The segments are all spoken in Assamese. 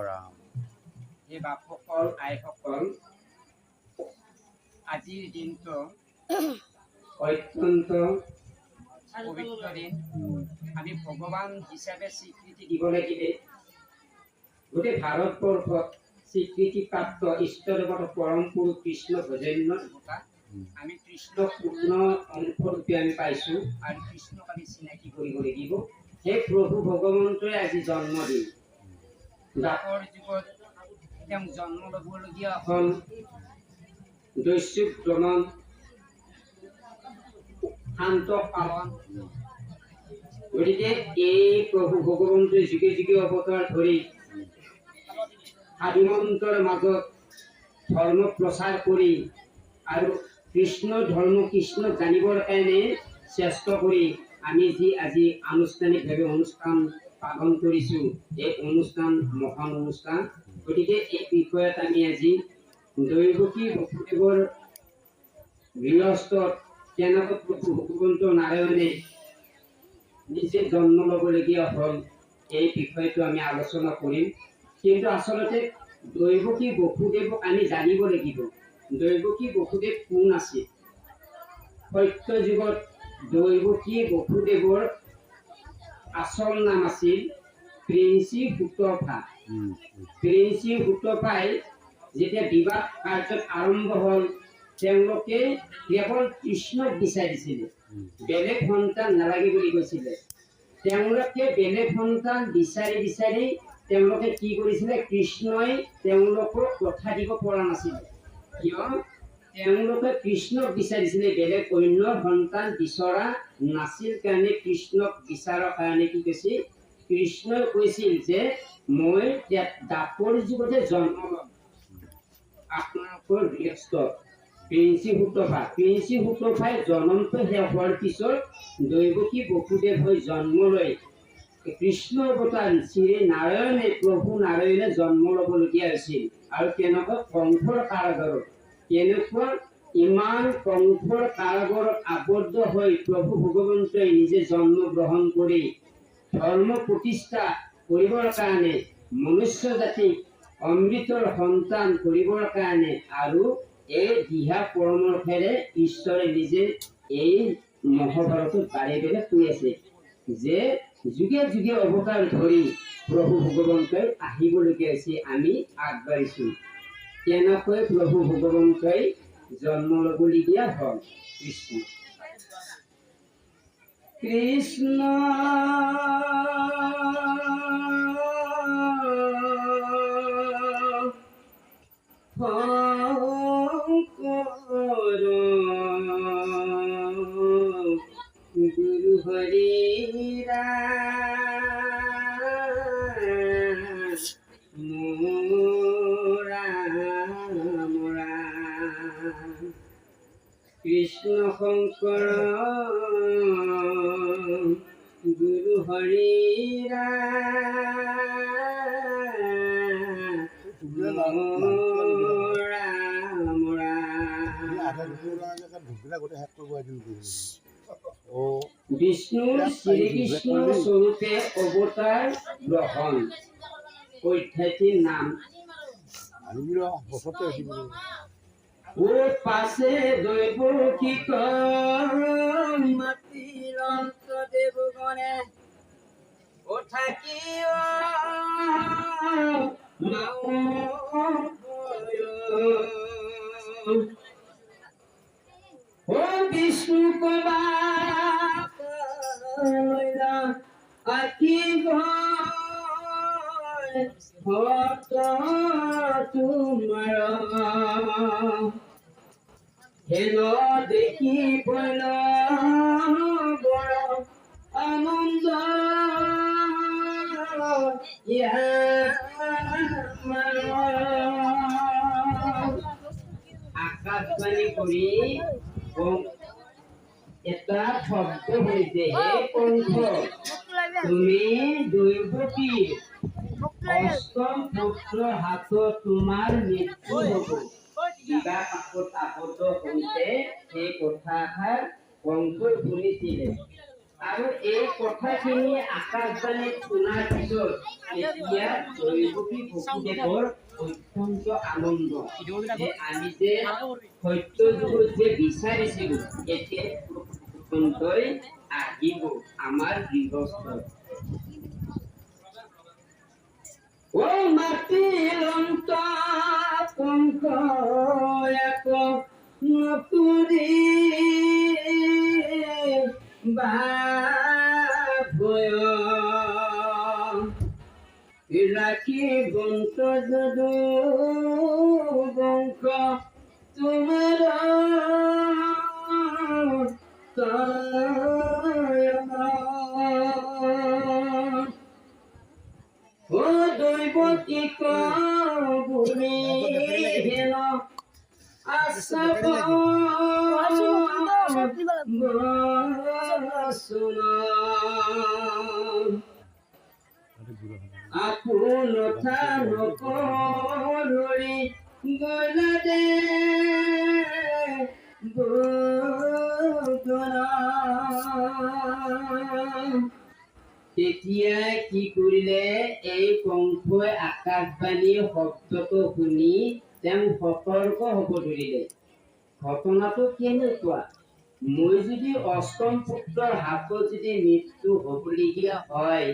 ৰাম এই বাপসকল আইসকল আজিৰ দিনটো অত্যন্ত পবিত্ৰ দিন। আমি ভগৱান হিচাপে স্বীকৃতি দিব লাগিব। গোটেই ভাৰতবৰ্ষত স্বীকৃতিপ্ৰাপ্ত ইষ্টদেৱত পৰম পুৰুষ কৃষ্ণ ভজন্য দেৱতা। আমি কৃষ্ণক পূৰ্ণ অংশৰূপে আমি পাইছোঁ আৰু কৃষ্ণক আমি চিনাকি কৰিব লাগিব। সেই প্ৰভু ভগৱন্তই আজি জন্মদিন। দ্বাপৰ যুগত তেওঁ জন্ম ল'বলগীয়া হ'ল দস্যুক দমন, শান্ত পালন। গতিকে এই প্ৰভু ভগৱন্তই যুগে যুগে অৱতাৰ ধৰি সাধুসন্তৰ মাজত ধৰ্ম প্ৰচাৰ কৰি আৰু কৃষ্ণ ধৰ্ম কৃষ্ণক জানিবৰ কাৰণে চেষ্টা কৰি আমি যি আজি আনুষ্ঠানিকভাৱে অনুষ্ঠান পালন কৰিছোঁ, এই অনুষ্ঠান মহান অনুষ্ঠান। গতিকে এই বিষয়ত আমি আজি দৈৱকী বসুদেৱৰ গৃহস্থত কেনেকৈ প্ৰভু ভগৱন্ত নাৰায়ণে নিজে জন্ম ল'বলগীয়া হ'ল, এই বিষয়টো আমি আলোচনা কৰিম। কিন্তু আচলতে দৈৱকী বসুদেৱক আমি জানিব লাগিব। দৈৱকী বসুদেৱ কোন আছিল? সত্য যুগত দৈৱকী বসুদেৱৰ আচল নাম আছিল প্ৰিন্সি সুতপা। প্ৰিন্সি সুতপাই যেতিয়া বিবাহ কাৰ্যত আৰম্ভ হ'ল, তেওঁলোকে কেৱল কৃষ্ণক বিচাৰিছিলে, বেলেগ সন্তান নালাগে বুলি কৈছিলে। তেওঁলোকে বেলেগ সন্তান বিচাৰি বিচাৰি তেওঁলোকে কি কৰিছিলে, কৃষ্ণই তেওঁলোকক কথা দিব পৰা নাছিলে। কিয়? তেওঁলোকে কৃষ্ণক বিচাৰিছিলে, বেলেগ অন্য সন্তান বিচৰা নাছিল কাৰণে কৃষ্ণক বিচাৰৰ কাৰণে কি কৈছিল, কৃষ্ণই কৈছিল যে মই দ্বাপৰ যুগতে জন্ম ল'ম আপোনালোকৰ গৃহস্থত। প্ৰিন্সি সুতপাই জন্মটো শেষ হোৱাৰ পিছত দৈৱকী বসুদেৱ হৈ জন্ম লৈ কৃষ্ণ অৱতাৰ শ্ৰী নাৰায়ণে প্ৰভু নাৰায়ণে জন্ম ল'বলগীয়া হৈছিল। আৰু কেনেকুৱা কংসৰ কাৰাগাৰত, কেনেকুৱা ইমান কংসৰ কাৰাগাৰত আবদ্ধ হৈ প্ৰভু ভগৱন্তই নিজে জন্ম গ্ৰহণ কৰি ধৰ্ম প্ৰতিষ্ঠা কৰিবৰ কাৰণে, মনুষ্য জাতিক অমৃতৰ সন্তান কৰিবৰ কাৰণে আৰু এই দিহা পৰামৰ্শেৰে ঈশ্বৰে নিজে এই মহাভাৰতত বাৰে বাৰে কৈ আছে যে যুগে যুগে অৱতাৰ ধৰি প্ৰভু ভগৱন্তই আহিবলগীয়া হৈছে। আমি আগবাঢ়িছোঁ। কেনেকৈ প্ৰভু ভগৱন্তই জন্ম ল'বলগীয়া হ'ল? কৃষ্ণ গুৰু হৰি কৃষ্ণ শংকৰ গুৰু হৰি বিষ্ণুৰ শ্ৰীকৃষ্ণ স্বৰূপে অৱতাৰ গ্ৰহণ। অধ্যায়টিৰ নাম ও পাছে দৈৱকীক মাতিৰ দেৱগণে ও থাকিও ও বিষ্ণু কবা আকি ভক্ত তোমাৰ হেন দেখি বল বৰ আনন্দ আকাশবাণী কৰি এটা শব্দ হৈছে, হে কংস তুমি দৈৱকীৰ অষ্টম পুত্ৰৰ হাতত তোমাৰ মৃত্যু হ'ব। বিবাহ পাশত আবদ্ধ হওঁতে সেই কথাষাৰ কংসই শুনিছিলে। আৰু এই কথাখিনি আকাশবাণীত শুনাৰ পিছত এতিয়া দৈৱকী বসুদেৱৰ অত্যন্ত আনন্দ যে আমি যে সত্য যুগত যে বিচাৰিছিলো এতিয়া অন্তই আহিব আমাৰ গৃহস্থ। ও মাটিৰ অন্ত পংক এক নতুৰি বাভয় ৰাখি বংশ যদু বংশ তোমাৰ ও দৈবকী কবুলি হেন আশা আপোন নকৰি গলা দে তেতিয়া কি কৰিলে এই কংসই আকাশবাণীৰ শব্দটো শুনি তেওঁ সতৰ্ক হ'ব ধৰিলে। ঘটনাটো কেনেকুৱা, মই যদি অষ্টম পুত্ৰৰ হাতত যদি মৃত্যু হ'বলগীয়া হয়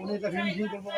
উনি এটা ফিনিশিং কৰবো